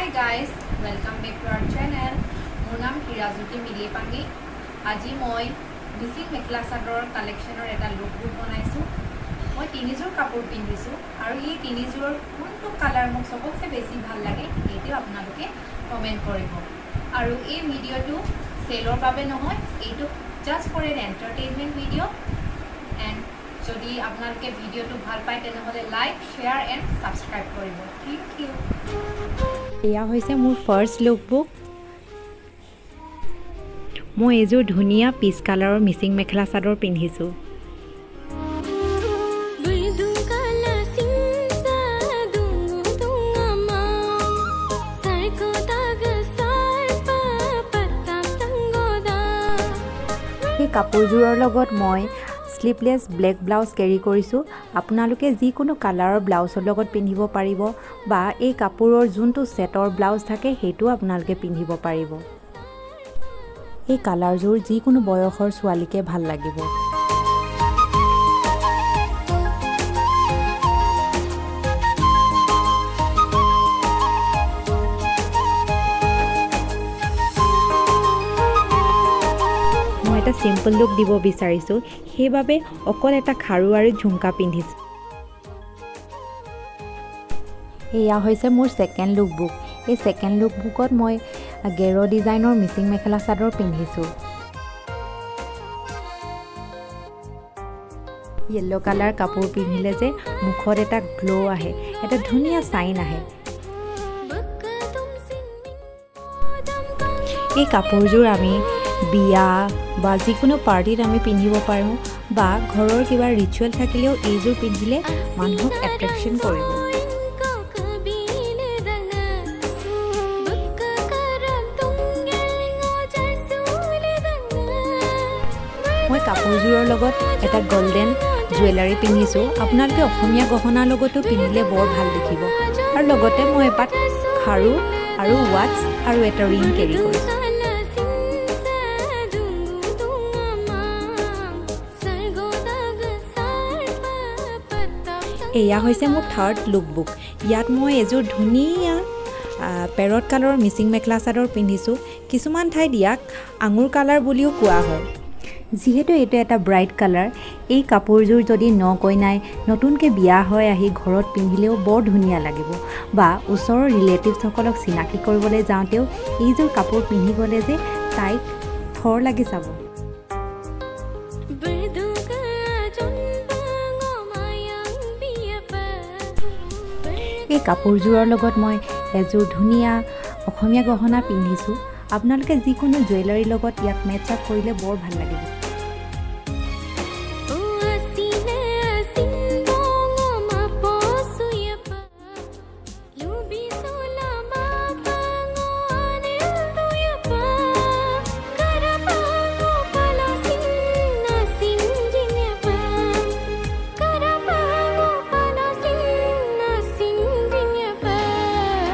Hi guys, welcome back to our channel. মোৰ নাম হিৰাজ্যোতি মিলিপাঙ্গি। আজি মই মিচিং মেখেলা চাদৰ কালেকশ্যনৰ এটা লুকবুক বনাইছোঁ। মই তিনিযোৰ কাপোৰ পিন্ধিছোঁ আৰু এই তিনিযোৰ কোনটো কালাৰ মোক সবতছে বেছি ভাল লাগে এইটো আপোনালোকে কমেণ্ট কৰিব। আৰু এই ভিডিঅ'টো চেলৰ বাবে নহয়, এইটো just for an entertainment video' and যদি আপোনালোকে ভিডিঅ'টো ভাল পায় তেনেহ'লে লাইক শ্বেয়াৰ এণ্ড ছাবস্ক্ৰাইব কৰিব। Thank you. এয়া হৈছে মোৰ ফাৰ্ষ্ট লুকবুক। মই এযোৰ ধুনীয়া পিচ কালাৰৰ মিচিং মেখেলা চাদৰ পিন্ধিছোঁ। সেই কাপোৰযোৰৰ লগত মই স্লিভলেছ ব্লেক ব্লাউজ কেৰি কৰিছোঁ। আপোনালোকে যিকোনো কালাৰৰ ব্লাউজৰ লগত পিন্ধিব পাৰিব বা এই কাপোৰৰ যোনটো ছেটৰ ব্লাউজ থাকে সেইটো আপোনালোকে পিন্ধিব পাৰিব। এই কালাৰযোৰ যিকোনো বয়সৰ ছোৱালীকে ভাল লাগিব। এটা চিম্পল লুক দিব বিচাৰিছোঁ, সেইবাবে অকল এটা খাৰু আৰু ঝুমকা পিন্ধিছোঁ। এয়া হৈছে মোৰ ছেকেণ্ড লুকবুক। এই ছেকেণ্ড লুকবুকত মই গেৰ ডিজাইনৰ মিচিং মেখেলা চাদৰ পিন্ধিছোঁ। য়েল্ল' কালাৰ কাপোৰ পিন্ধিলে যে মুখত এটা গ্ল' আহে, এটা ধুনীয়া চাইন আহে। এই কাপোৰযোৰ আমি বিয়া বা যিকোনো পাৰ্টিত আমি পিন্ধিব পাৰোঁ বা ঘৰৰ কিবা ৰিচুৱেল থাকিলেও এইযোৰ পিন্ধিলে মানুহক এট্ৰেকশ্যন কৰিব। মই কাপোৰযোৰৰ লগত এটা গল্ডেন জুৱেলাৰী পিন্ধিছোঁ। আপোনালোকে অসমীয়া গহনাৰ লগতো পিন্ধিলে বৰ ভাল দেখিব। আৰু লগতে মই এপাত খাৰু আৰু ৱাটছ আৰু এটা ৰিং কেৰি কৰিছোঁ। এয়া হৈছে মোৰ থাৰ্ড লুকবুক। ইয়াত মই এযোৰ ধুনীয়া পেৰট কালাৰৰ মিচিং মেখেলা চাদৰ পিন্ধিছোঁ। কিছুমান ঠাইত ইয়াক আঙুৰ কালাৰ বুলিও কোৱা হয়। যিহেতু এইটো এটা ব্ৰাইট কালাৰ, এই কাপোৰযোৰ যদি নকইনাই নতুনকৈ বিয়া হৈ আহি ঘৰত পিন্ধিলেও বৰ ধুনীয়া লাগিব বা ওচৰৰ ৰিলেটিভছসকলক চিনাকি কৰিবলৈ যাওঁতেও এইযোৰ কাপোৰ পিন্ধি গ'লে যে তাইক থৰ লাগি যাব। এই কাপোৰযোৰৰ লগত মই এযোৰ ধুনীয়া অসমীয়া গহনা পিন্ধিছোঁ। আপোনালোকে যিকোনো জুৱেলাৰীৰ লগত ইয়াক মেটচ আপ কৰিলে বৰ ভাল লাগিব।